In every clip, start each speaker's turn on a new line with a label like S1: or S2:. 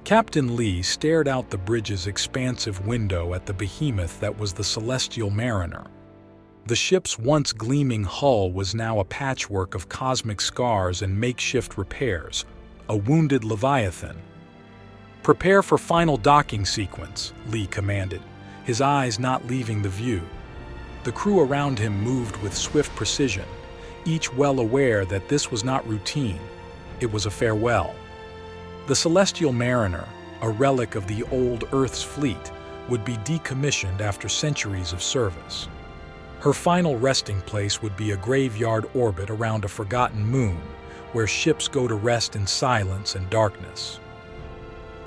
S1: Captain Lee stared out the bridge's expansive window at the behemoth that was the Celestial Mariner. The ship's once gleaming hull was now a patchwork of cosmic scars and makeshift repairs, a wounded Leviathan. "Prepare for final docking sequence," Lee commanded, his eyes not leaving the view. The crew around him moved with swift precision, each well aware that this was not routine, it was a farewell. The Celestial Mariner, a relic of the old Earth's fleet, would be decommissioned after centuries of service. Her final resting place would be a graveyard orbit around a forgotten moon, where ships go to rest in silence and darkness.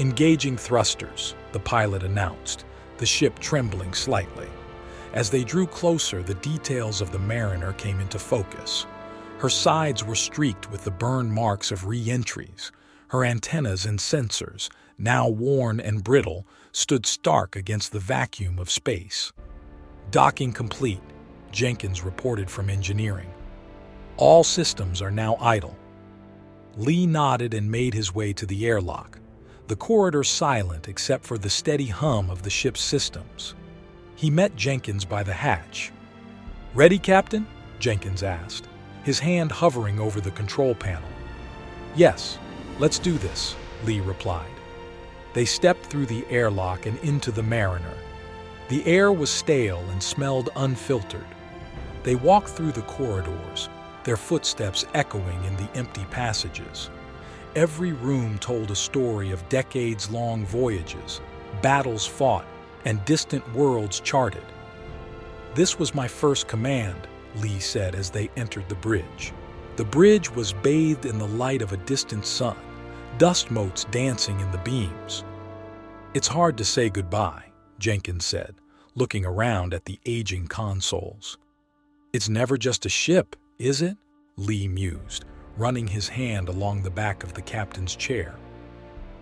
S1: "Engaging thrusters," the pilot announced, the ship trembling slightly. As they drew closer, the details of the Mariner came into focus. Her sides were streaked with the burn marks of re-entries. Her antennas and sensors, now worn and brittle, stood stark against the vacuum of space. "Docking complete," Jenkins reported from engineering. "All systems are now idle." Lee nodded and made his way to the airlock, the corridor silent except for the steady hum of the ship's systems. He met Jenkins by the hatch. "Ready, Captain?" Jenkins asked, his hand hovering over the control panel. "Yes, let's do this," Lee replied. They stepped through the airlock and into the Mariner. The air was stale and smelled unfiltered. They walked through the corridors, their footsteps echoing in the empty passages. Every room told a story of decades-long voyages, battles fought, and distant worlds charted. "This was my first command," Lee said as they entered the bridge. The bridge was bathed in the light of a distant sun, dust motes dancing in the beams. "It's hard to say goodbye," Jenkins said, looking around at the aging consoles. "It's never just a ship, is it?" Lee mused, running his hand along the back of the captain's chair.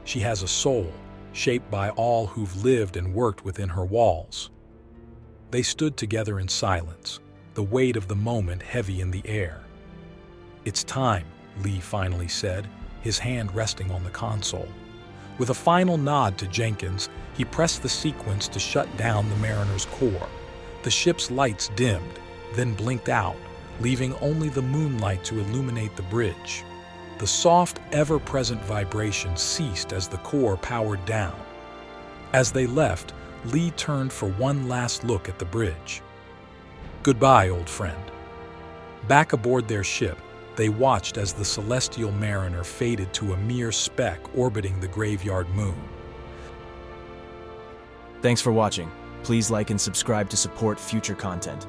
S1: "She has a soul, shaped by all who've lived and worked within her walls." They stood together in silence, the weight of the moment heavy in the air. "It's time," Lee finally said, his hand resting on the console. With a final nod to Jenkins, he pressed the sequence to shut down the Mariner's core. The ship's lights dimmed, then blinked out, leaving only the moonlight to illuminate the bridge. The soft, ever-present vibration ceased as the core powered down. As they left, Lee turned for one last look at the bridge. "Goodbye, old friend." Back aboard their ship, they watched as the Celestial Mariner faded to a mere speck orbiting the graveyard moon.
S2: Thanks for watching. Please like and subscribe to support future content.